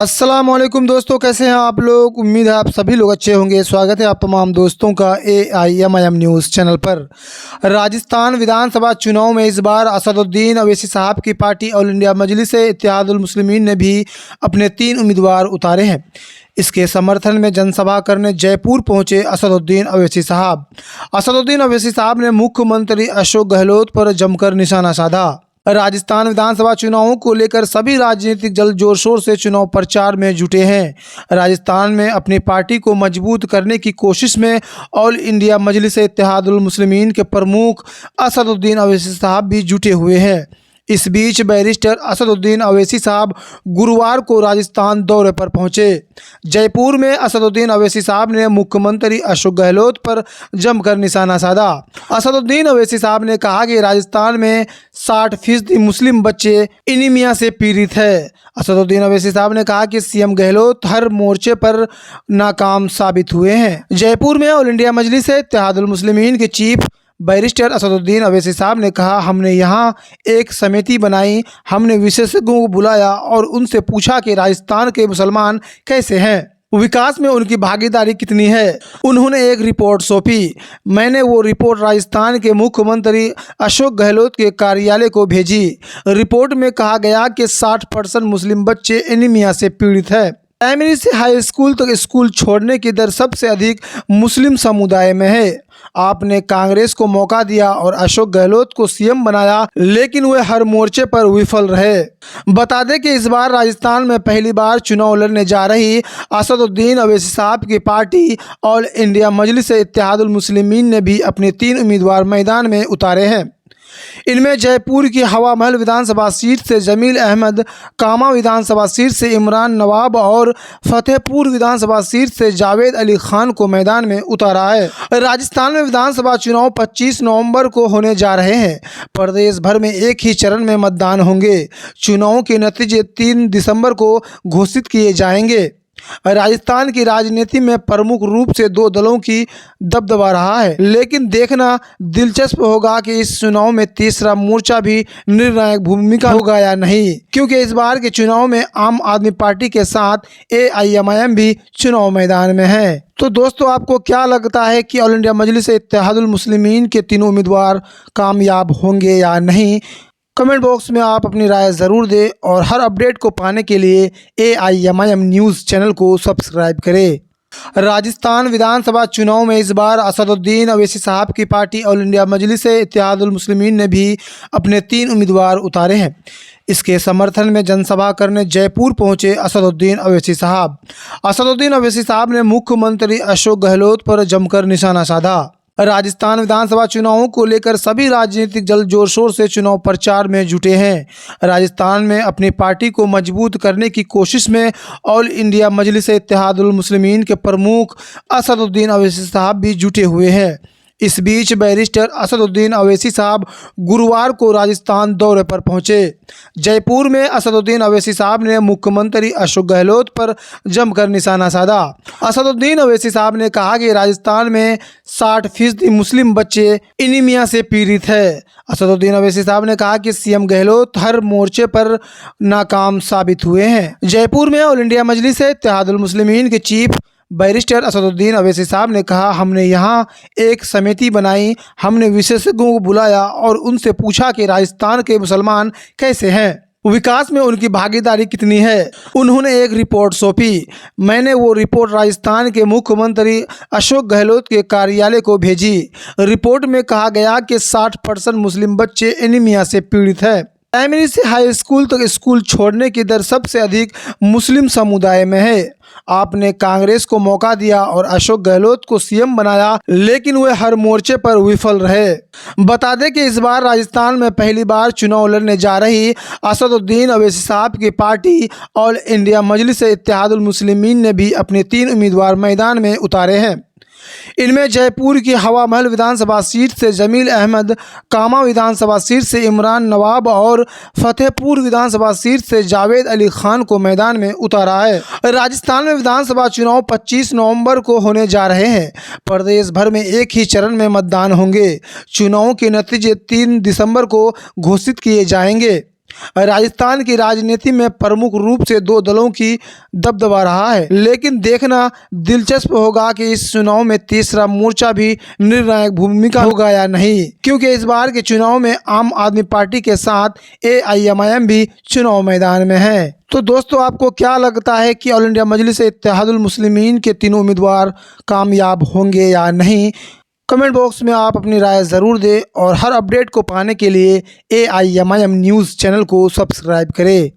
अस्सलामुअलैकुम दोस्तों, कैसे हैं आप लोग। उम्मीद है आप सभी लोग अच्छे होंगे। स्वागत है आप तमाम दोस्तों का AIMIM न्यूज़ चैनल पर। राजस्थान विधानसभा चुनाव में इस बार असदुद्दीन अवैसी साहब की पार्टी ऑल इंडिया मजलिस-ए-इत्तेहादुल मुस्लिमीन ने भी अपने 3 उम्मीदवार उतारे हैं। इसके समर्थन में जनसभा करने जयपुर पहुंचे असदुद्दीन अवैसी साहब। असदुद्दीन अवैसी साहब ने मुख्यमंत्री अशोक गहलोत पर जमकर निशाना साधा। राजस्थान विधानसभा चुनावों को लेकर सभी राजनीतिक दल जोर शोर से चुनाव प्रचार में जुटे हैं। राजस्थान में अपनी पार्टी को मजबूत करने की कोशिश में ऑल इंडिया मजलिस-ए-इत्तेहादुल मुस्लिमीन के प्रमुख असदुद्दीन अवैसी साहब भी जुटे हुए हैं। इस बीच बैरिस्टर असदुद्दीन अवैसी साहब गुरुवार को राजस्थान दौरे पर पहुंचे। जयपुर में असदुद्दीन अवैसी साहब ने मुख्यमंत्री अशोक गहलोत पर जमकर निशाना साधा। असदुद्दीन अवैसी साहब ने कहा कि राजस्थान में 60% मुस्लिम बच्चे एनीमिया से पीड़ित है। असदुद्दीन अवैसी साहब ने कहा कि सीएम गहलोत हर मोर्चे पर नाकाम साबित हुए हैं। जयपुर में ऑल इंडिया मजलिस-ए-इत्तेहादुल मुस्लिमीन के चीफ बैरिस्टर असदुद्दीन अवैसी साहब ने कहा, हमने यहाँ एक समिति बनाई, हमने विशेषज्ञों को बुलाया और उनसे पूछा कि राजस्थान के मुसलमान कैसे हैं, विकास में उनकी भागीदारी कितनी है। उन्होंने एक रिपोर्ट सौंपी। मैंने वो रिपोर्ट राजस्थान के मुख्यमंत्री अशोक गहलोत के कार्यालय को भेजी। रिपोर्ट में कहा गया कि 60% मुस्लिम बच्चे एनीमिया से पीड़ित है। प्राइमरी से हाई स्कूल तक स्कूल छोड़ने की दर सबसे अधिक मुस्लिम समुदाय में है। आपने कांग्रेस को मौका दिया और अशोक गहलोत को सीएम बनाया, लेकिन वे हर मोर्चे पर विफल रहे। बता दें कि इस बार राजस्थान में पहली बार चुनाव लड़ने जा रही असदुद्दीन अवैसी साहब की पार्टी ऑल इंडिया मजलिस-ए-इत्तेहादुल मुस्लिमीन ने भी अपने 3 उम्मीदवार मैदान में उतारे हैं। इनमें जयपुर की हवा महल विधानसभा सीट से जमील अहमद, कामा विधानसभा सीट से इमरान नवाब और फतेहपुर विधानसभा सीट से जावेद अली खान को मैदान में उतारा है। राजस्थान में विधानसभा चुनाव 25 नवंबर को होने जा रहे हैं। प्रदेश भर में एक ही चरण में मतदान होंगे। चुनाव के नतीजे 3 दिसंबर को घोषित किए जाएंगे। राजस्थान की राजनीति में प्रमुख रूप से 2 दलों की दबदबा रहा है, लेकिन देखना दिलचस्प होगा कि इस चुनाव में तीसरा मोर्चा भी निर्णायक भूमिका होगा या नहीं, क्योंकि इस बार के चुनाव में आम आदमी पार्टी के साथ AIMIM भी चुनाव मैदान में है। तो दोस्तों, आपको क्या लगता है कि ऑल इंडिया मजलिस-ए-इत्तेहादुल मुस्लिमीन के तीनों उम्मीदवार कामयाब होंगे या नहीं? कमेंट बॉक्स में आप अपनी राय ज़रूर दें और हर अपडेट को पाने के लिए AIMIM न्यूज़ चैनल को सब्सक्राइब करें। राजस्थान विधानसभा चुनाव में इस बार असदुद्दीन अवैसी साहब की पार्टी ऑल इंडिया मजलिस-ए-इत्तेहादुल मुस्लिमीन ने भी अपने 3 उम्मीदवार उतारे हैं। इसके समर्थन में जनसभा करने जयपुर पहुंचे असदुद्दीन अवैसी साहब। असदुद्दीन अवैसी साहब ने मुख्यमंत्री अशोक गहलोत पर जमकर निशाना साधा। राजस्थान विधानसभा चुनावों को लेकर सभी राजनीतिक दल जोर शोर से चुनाव प्रचार में जुटे हैं। राजस्थान में अपनी पार्टी को मजबूत करने की कोशिश में ऑल इंडिया मजलिस-ए-इत्तेहादुल मुस्लिमीन के प्रमुख असदुद्दीन अवैसी साहब भी जुटे हुए हैं। इस बीच बैरिस्टर असदुद्दीन अवैसी साहब गुरुवार को राजस्थान दौरे पर पहुंचे। जयपुर में असदुद्दीन अवैसी साहब ने मुख्यमंत्री अशोक गहलोत पर जमकर निशाना साधा। असदुद्दीन अवैसी साहब ने कहा कि राजस्थान में 60% मुस्लिम बच्चे एनीमिया से पीड़ित है। असदुद्दीन अवैसी साहब ने कहा कि सीएम गहलोत हर मोर्चे पर नाकाम साबित हुए हैं। जयपुर में ऑल इंडिया मजलिस-ए-इत्तेहादुल मुस्लिमीन के चीफ बैरिस्टर असदुद्दीन अवैसी साहब ने कहा, हमने यहाँ एक समिति बनाई, हमने विशेषज्ञों को बुलाया और उनसे पूछा कि राजस्थान के मुसलमान कैसे हैं, विकास में उनकी भागीदारी कितनी है। उन्होंने एक रिपोर्ट सौंपी। मैंने वो रिपोर्ट राजस्थान के मुख्यमंत्री अशोक गहलोत के कार्यालय को भेजी। रिपोर्ट में कहा गया कि 60% मुस्लिम बच्चे एनीमिया से पीड़ित है। प्राइमरी से हाई स्कूल तक स्कूल छोड़ने की दर सबसे अधिक मुस्लिम समुदाय में है। आपने कांग्रेस को मौका दिया और अशोक गहलोत को सीएम बनाया, लेकिन वे हर मोर्चे पर विफल रहे। बता दें कि इस बार राजस्थान में पहली बार चुनाव लड़ने जा रही असदुद्दीन अवैसी साहब की पार्टी ऑल इंडिया मजलिस-ए-इत्तेहादुल मुस्लिमीन ने भी अपने 3 उम्मीदवार मैदान में उतारे हैं। इनमें जयपुर की हवा महल विधानसभा सीट से जमील अहमद, कामा विधानसभा सीट से इमरान नवाब और फतेहपुर विधानसभा सीट से जावेद अली खान को मैदान में उतारा है। राजस्थान में विधानसभा चुनाव 25 नवंबर को होने जा रहे हैं। प्रदेश भर में एक ही चरण में मतदान होंगे। चुनाव के नतीजे 3 दिसंबर को घोषित किए जाएंगे। राजस्थान की राजनीति में प्रमुख रूप से दो दलों की दबदबा रहा है, लेकिन देखना दिलचस्प होगा कि इस चुनाव में तीसरा मोर्चा भी निर्णायक भूमिका होगा या नहीं, क्योंकि इस बार के चुनाव में आम आदमी पार्टी के साथ AIMIM भी चुनाव मैदान में है। तो दोस्तों, आपको क्या लगता है कि ऑल इंडिया मजलिस इत्तेहादुल मुस्लिमीन के तीनों उम्मीदवार कामयाब होंगे या नहीं? कमेंट बॉक्स में आप अपनी राय ज़रूर दें और हर अपडेट को पाने के लिए AIMIM न्यूज़ चैनल को सब्सक्राइब करें।